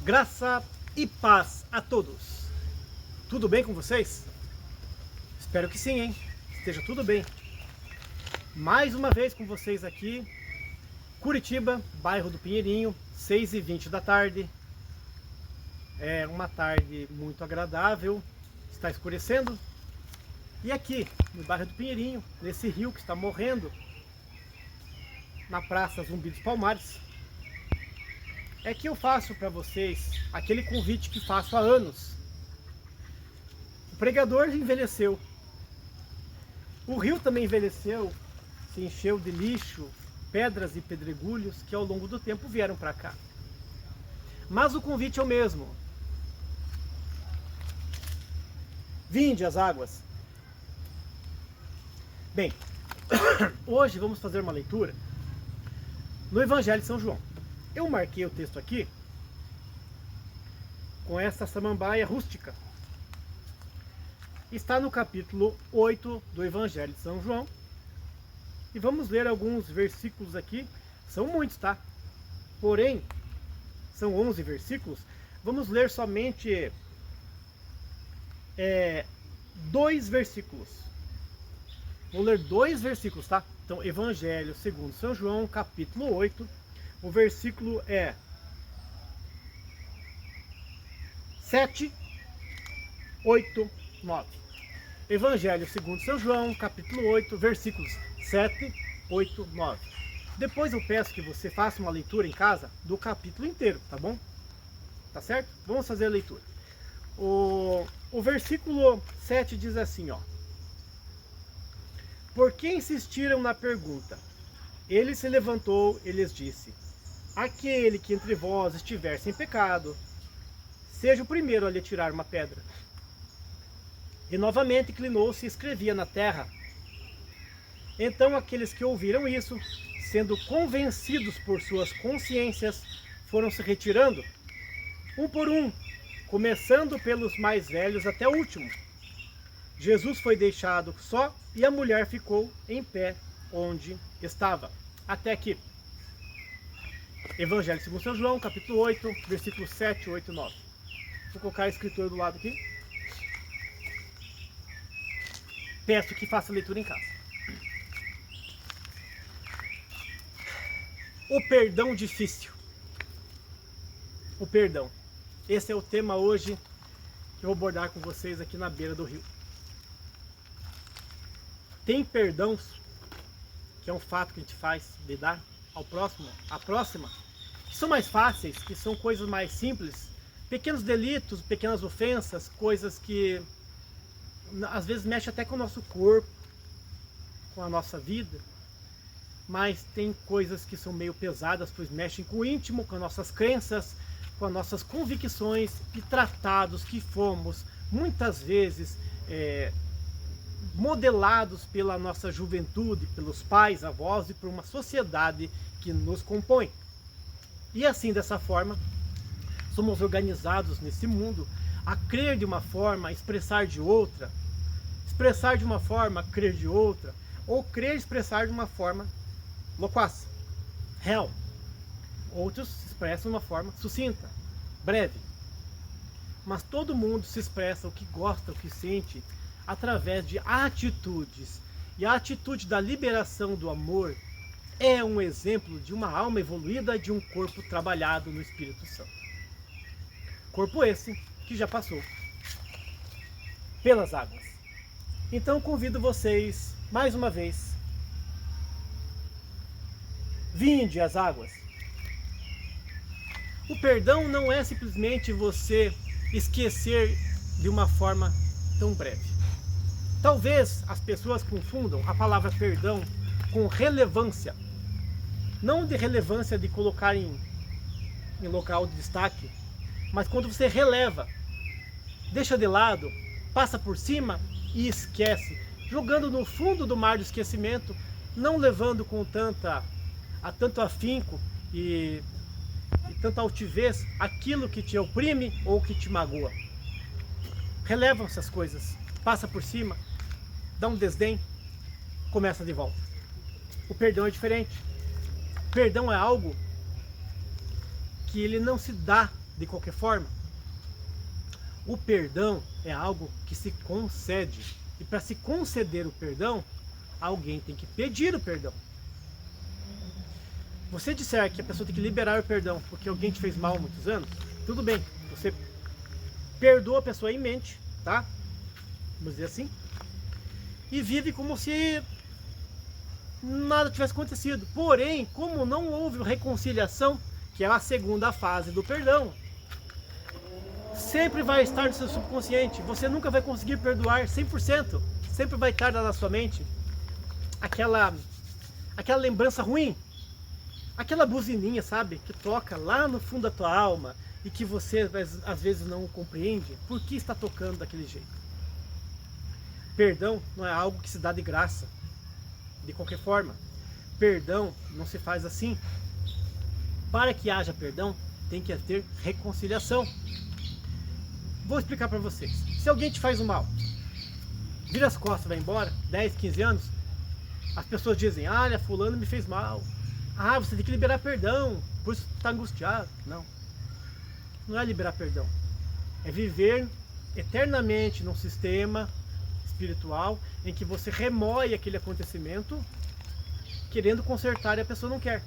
Graça e paz a todos. Tudo bem com vocês? Espero que sim, hein? Esteja tudo bem. Mais uma vez com vocês aqui, Curitiba, bairro do Pinheirinho, 6h20 da tarde. É uma tarde muito agradável, está escurecendo. E aqui, no bairro do Pinheirinho, nesse rio que está morrendo, na Praça Zumbi dos Palmares, é que eu faço para vocês aquele convite que faço há anos. O pregador envelheceu, o rio também envelheceu, se encheu de lixo, pedras e pedregulhos que ao longo do tempo vieram para cá. Mas o convite é o mesmo. Vinde as águas. Bem, hoje vamos fazer uma leitura no Evangelho de São João. Eu marquei o texto aqui com essa samambaia rústica. Está no capítulo 8 do Evangelho de São João. E vamos ler alguns versículos aqui. São muitos, tá? Porém, são 11 versículos. Vamos ler somente 2 versículos. Vou ler 2 versículos, tá? Então, Evangelho segundo São João, capítulo 8. O versículo é 7, 8, 9. Evangelho segundo São João, capítulo 8, versículos 7, 8, 9. Depois eu peço que você faça uma leitura em casa do capítulo inteiro, tá bom? Tá certo? Vamos fazer a leitura. O versículo 7 diz assim, ó. Por que insistiram na pergunta? Ele se levantou e lhes disse: aquele que entre vós estiver sem pecado, seja o primeiro a lhe tirar uma pedra. E novamente inclinou-se e escrevia na terra. Então aqueles que ouviram isso, sendo convencidos por suas consciências, foram se retirando, um por um, começando pelos mais velhos até o último. Jesus foi deixado só e a mulher ficou em pé onde estava. Até aqui. Evangelho segundo São João, capítulo 8, versículos 7, 8 e 9. Vou colocar a escritura do lado aqui. Peço que faça a leitura em casa. O perdão difícil. O perdão. Esse é o tema hoje que eu vou abordar com vocês aqui na beira do rio. Tem perdão, que é um fato que a gente faz de dar ao próximo, à próxima, que são mais fáceis, que são coisas mais simples, pequenos delitos, pequenas ofensas, coisas que às vezes mexem até com o nosso corpo, com a nossa vida, mas tem coisas que são meio pesadas, pois mexem com o íntimo, com as nossas crenças, com as nossas convicções e tratados que fomos muitas vezes modelados pela nossa juventude, pelos pais, avós e por uma sociedade que nos compõe. E assim, dessa forma, somos organizados nesse mundo a crer de uma forma, expressar de outra, expressar de uma forma, crer de outra, ou crer e expressar de uma forma loquaz, real. Outros se expressam de uma forma sucinta, breve. Mas todo mundo se expressa o que gosta, o que sente, através de atitudes. E a atitude da liberação do amor é um exemplo de uma alma evoluída, de um corpo trabalhado no Espírito Santo. Corpo esse que já passou pelas águas. Então convido vocês, mais uma vez, vinde às águas. O perdão não é simplesmente você esquecer de uma forma tão breve. Talvez as pessoas confundam a palavra perdão com relevância. Não de relevância de colocar em local de destaque, mas quando você releva, deixa de lado, passa por cima e esquece, jogando no fundo do mar do esquecimento, não levando com tanto afinco e tanta altivez aquilo que te oprime ou que te magoa. Relevam essas coisas, passa por cima, dá um desdém, começa de volta. O perdão é diferente. O perdão é algo que ele não se dá de qualquer forma. O perdão é algo que se concede. E para se conceder o perdão, alguém tem que pedir o perdão. Você disser que a pessoa tem que liberar o perdão porque alguém te fez mal há muitos anos, tudo bem. Você perdoa a pessoa em mente, tá? Vamos dizer assim. E vive como se nada tivesse acontecido. Porém, como não houve reconciliação, que é a segunda fase do perdão, sempre vai estar no seu subconsciente. Você nunca vai conseguir perdoar 100%. Sempre vai estar na sua mente aquela lembrança ruim. Aquela buzininha, sabe? Que toca lá no fundo da tua alma e que você às vezes não compreende por que está tocando daquele jeito. Perdão não é algo que se dá de graça, de qualquer forma. Perdão não se faz assim. Para que haja perdão, tem que ter reconciliação. Vou explicar para vocês. Se alguém te faz um mal, vira as costas e vai embora, 10, 15 anos, as pessoas dizem, olha, fulano me fez mal. Ah, você tem que liberar perdão, por isso está angustiado. Não. Não é liberar perdão. É viver eternamente num sistema espiritual em que você remoe aquele acontecimento querendo consertar e a pessoa não quer.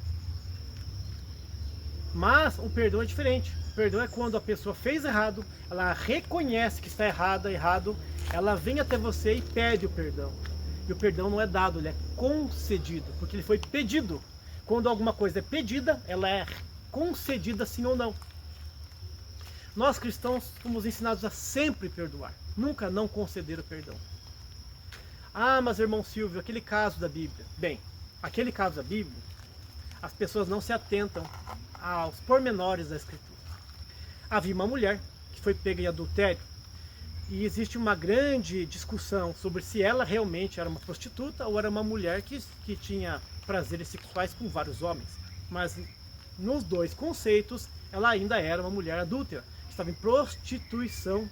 Mas o perdão é diferente. O perdão é quando a pessoa fez errado, ela reconhece que está errado, ela vem até você e pede o perdão. E o perdão não é dado, ele é concedido, porque ele foi pedido. Quando alguma coisa é pedida, ela é concedida sim ou não. Nós cristãos somos ensinados a sempre perdoar, nunca não conceder o perdão. Ah, mas irmão Silvio, aquele caso da Bíblia. Bem, aquele caso da Bíblia, as pessoas não se atentam aos pormenores da Escritura. Havia uma mulher que foi pega em adultério e existe uma grande discussão sobre se ela realmente era uma prostituta ou era uma mulher que tinha prazeres sexuais com vários homens. Mas nos dois conceitos, ela ainda era uma mulher adúltera, que estava em prostituição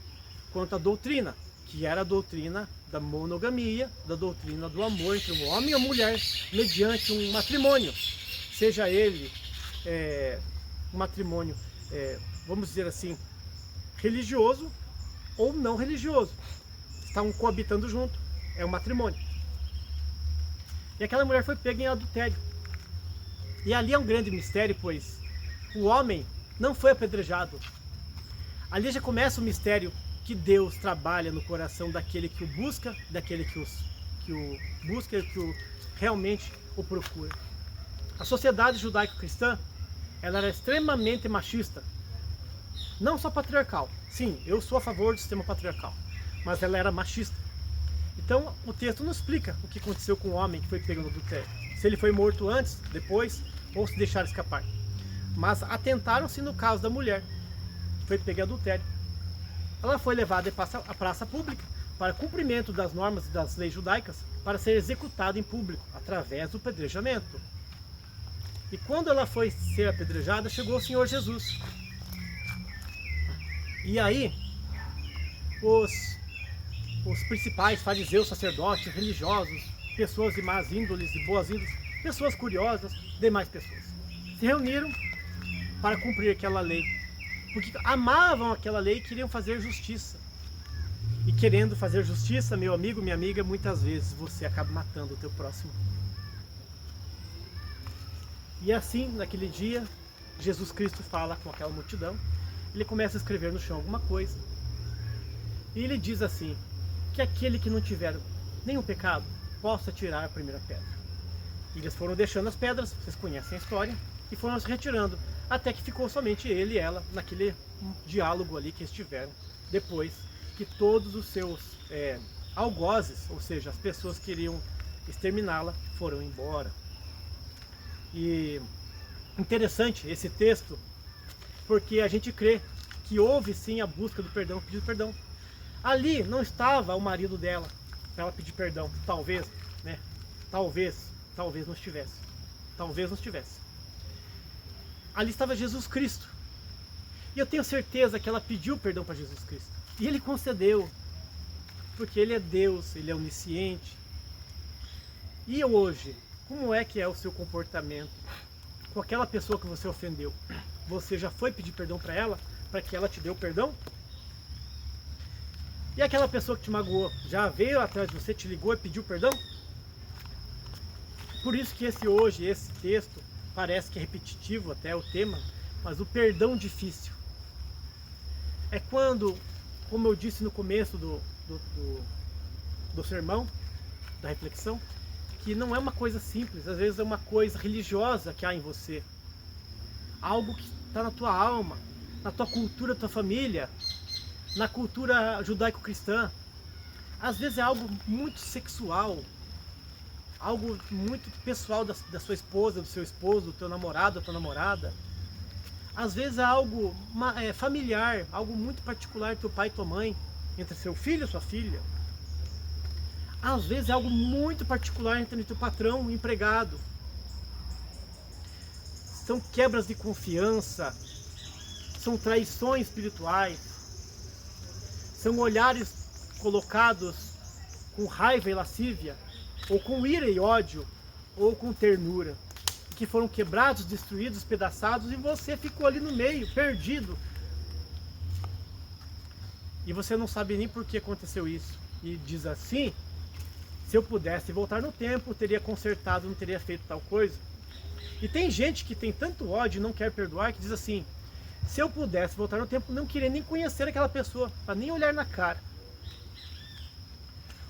quanto à doutrina, que era a doutrina da monogamia, da doutrina do amor entre um homem e uma mulher, mediante um matrimônio. Seja ele um matrimônio, vamos dizer assim, religioso ou não religioso. Estavam coabitando junto, é um matrimônio. E aquela mulher foi pega em adultério. E ali é um grande mistério, pois o homem não foi apedrejado. Ali já começa o mistério que Deus trabalha no coração daquele que o busca, daquele que o busca e que realmente o procura. A sociedade judaico-cristã, ela era extremamente machista. Não só patriarcal. Sim, eu sou a favor do sistema patriarcal. Mas ela era machista. Então, o texto não explica o que aconteceu com o homem que foi pego no adultério. Se ele foi morto antes, depois, ou se deixaram escapar. Mas atentaram-se no caso da mulher, que foi pega em adultério. Ela foi levada à praça pública para cumprimento das normas e das leis judaicas para ser executada em público, através do apedrejamento. E quando ela foi ser apedrejada, chegou o Senhor Jesus. E aí, os principais fariseus, sacerdotes, religiosos, pessoas de más índoles e boas índoles, pessoas curiosas, demais pessoas, se reuniram para cumprir aquela lei, porque amavam aquela lei e queriam fazer justiça. E querendo fazer justiça, meu amigo, minha amiga, muitas vezes você acaba matando o teu próximo. E assim, naquele dia, Jesus Cristo fala com aquela multidão, ele começa a escrever no chão alguma coisa, e ele diz assim, que aquele que não tiver nenhum pecado, possa tirar a primeira pedra. E eles foram deixando as pedras, vocês conhecem a história, e foram se retirando, até que ficou somente ele e ela, naquele diálogo ali que eles tiveram, depois que todos os seus algozes, ou seja, as pessoas que queriam exterminá-la, foram embora. E interessante esse texto, porque a gente crê que houve sim a busca do perdão, o pedido de perdão. Ali não estava o marido dela para ela pedir perdão, talvez, né? Talvez não estivesse. Talvez não estivesse. Ali estava Jesus Cristo. E eu tenho certeza que ela pediu perdão para Jesus Cristo. E ele concedeu, porque ele é Deus, ele é onisciente. E hoje, como é que é o seu comportamento com aquela pessoa que você ofendeu? Você já foi pedir perdão para ela? para que ela te dê o perdão? E aquela pessoa que te magoou, já veio atrás de você, te ligou e pediu perdão? Por isso que esse texto, parece que é repetitivo até o tema, mas o perdão difícil. É quando, como eu disse no começo do sermão, da reflexão, que não é uma coisa simples, às vezes é uma coisa religiosa que há em você. Algo que está na tua alma, na tua cultura, tua família, na cultura judaico-cristã. Às vezes é algo muito sexual, algo muito pessoal da sua esposa, do seu esposo, do teu namorado, da tua namorada. Às vezes é algo familiar, algo muito particular do teu pai e tua mãe, entre seu filho e sua filha. Às vezes é algo muito particular entre teu patrão e o empregado. São quebras de confiança, são traições espirituais, são olhares colocados com raiva e lascívia, ou com ira e ódio, ou com ternura, que foram quebrados, destruídos, despedaçados, e você ficou ali no meio, perdido. E você não sabe nem por que aconteceu isso. E diz assim: se eu pudesse voltar no tempo, teria consertado, não teria feito tal coisa. E tem gente que tem tanto ódio e não quer perdoar, que diz assim: se eu pudesse voltar no tempo, não queria nem conhecer aquela pessoa, para nem olhar na cara.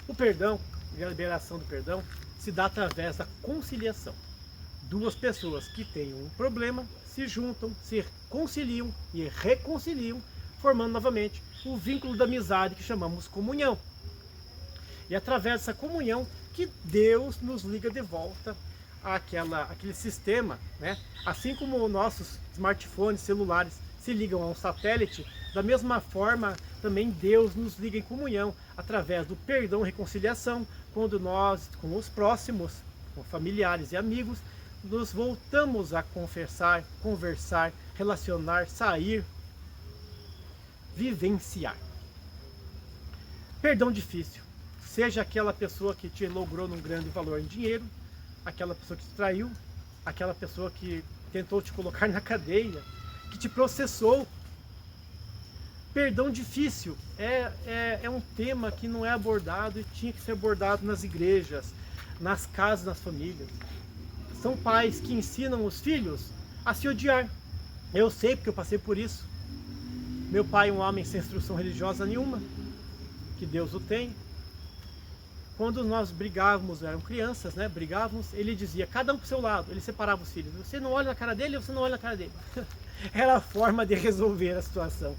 O perdão, e a liberação do perdão, se dá através da conciliação. Duas pessoas que têm um problema se juntam, se conciliam e reconciliam, formando novamente o vínculo da amizade que chamamos comunhão. E através dessa comunhão que Deus nos liga de volta àquele sistema, né? Assim como nossos smartphones, celulares se ligam a um satélite, da mesma forma também Deus nos liga em comunhão através do perdão e reconciliação, quando nós, com os próximos, com familiares e amigos, nos voltamos a confessar, conversar, relacionar, sair, vivenciar. Perdão difícil. Seja aquela pessoa que te logrou num grande valor em dinheiro, aquela pessoa que te traiu, aquela pessoa que tentou te colocar na cadeia, que te processou. Perdão difícil é um tema que não é abordado e tinha que ser abordado nas igrejas, nas casas, nas famílias. São pais que ensinam os filhos a se odiar. Eu sei porque eu passei por isso. Meu pai é um homem sem instrução religiosa nenhuma, que Deus o tem. Quando nós brigávamos, eram crianças, né? Brigávamos, ele dizia, cada um pro seu lado, ele separava os filhos. Você não olha na cara dele, você não olha na cara dele. Era a forma de resolver a situação.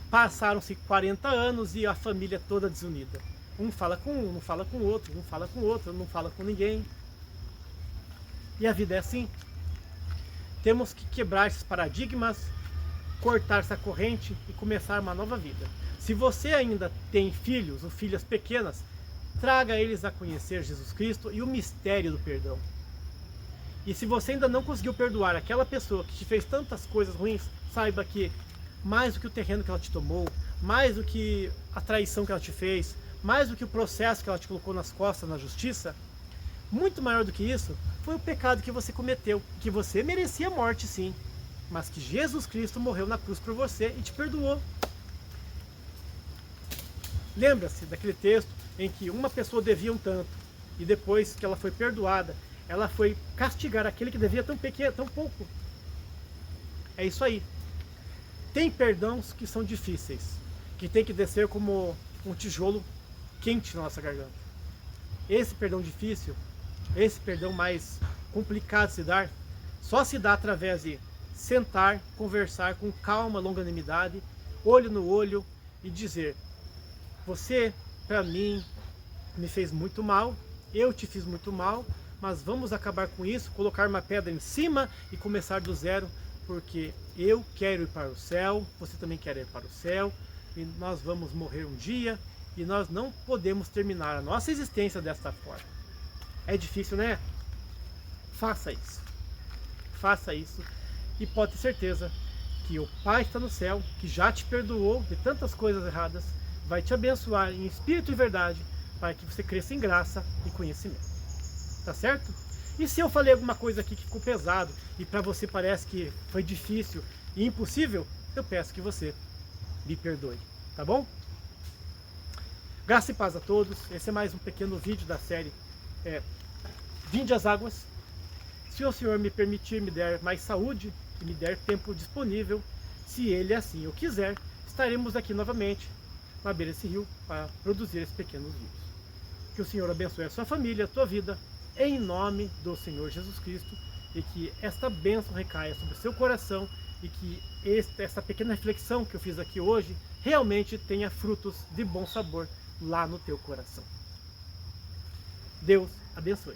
Passaram-se 40 anos e a família toda desunida. Um fala com um, não fala com o outro, um fala com o outro, não fala com ninguém. E a vida é assim. Temos que quebrar esses paradigmas, cortar essa corrente e começar uma nova vida. Se você ainda tem filhos ou filhas pequenas, traga eles a conhecer Jesus Cristo e o mistério do perdão. E se você ainda não conseguiu perdoar aquela pessoa que te fez tantas coisas ruins, saiba que mais do que o terreno que ela te tomou, mais do que a traição que ela te fez, mais do que o processo que ela te colocou nas costas na justiça, muito maior do que isso, foi o pecado que você cometeu, que você merecia morte sim, mas que Jesus Cristo morreu na cruz por você e te perdoou. Lembra-se daquele texto em que uma pessoa devia um tanto, e depois que ela foi perdoada, ela foi castigar aquele que devia tão pequeno, tão pouco. É isso aí. Tem perdões que são difíceis, que tem que descer como um tijolo quente na nossa garganta. Esse perdão difícil, esse perdão mais complicado de se dar, só se dá através de sentar, conversar com calma, longanimidade, olho no olho e dizer: você, para mim, me fez muito mal, eu te fiz muito mal, mas vamos acabar com isso, colocar uma pedra em cima e começar do zero, porque eu quero ir para o céu, você também quer ir para o céu, e nós vamos morrer um dia, e nós não podemos terminar a nossa existência desta forma. É difícil, né? Faça isso. Faça isso, e pode ter certeza que o Pai está no céu, que já te perdoou de tantas coisas erradas, vai te abençoar em espírito e verdade, para que você cresça em graça e conhecimento. Tá certo? E se eu falei alguma coisa aqui que ficou pesado, e para você parece que foi difícil e impossível, eu peço que você me perdoe, tá bom? Graça e paz a todos. Esse é mais um pequeno vídeo da série Vinde às Águas. Se o Senhor me permitir, me der mais saúde e me der tempo disponível, se Ele assim o quiser, estaremos aqui novamente na beira desse rio para produzir esses pequenos vídeos. Que o Senhor abençoe a sua família, a tua vida, em nome do Senhor Jesus Cristo, e que esta bênção recaia sobre o seu coração e que esta pequena reflexão que eu fiz aqui hoje realmente tenha frutos de bom sabor lá no teu coração. Deus abençoe.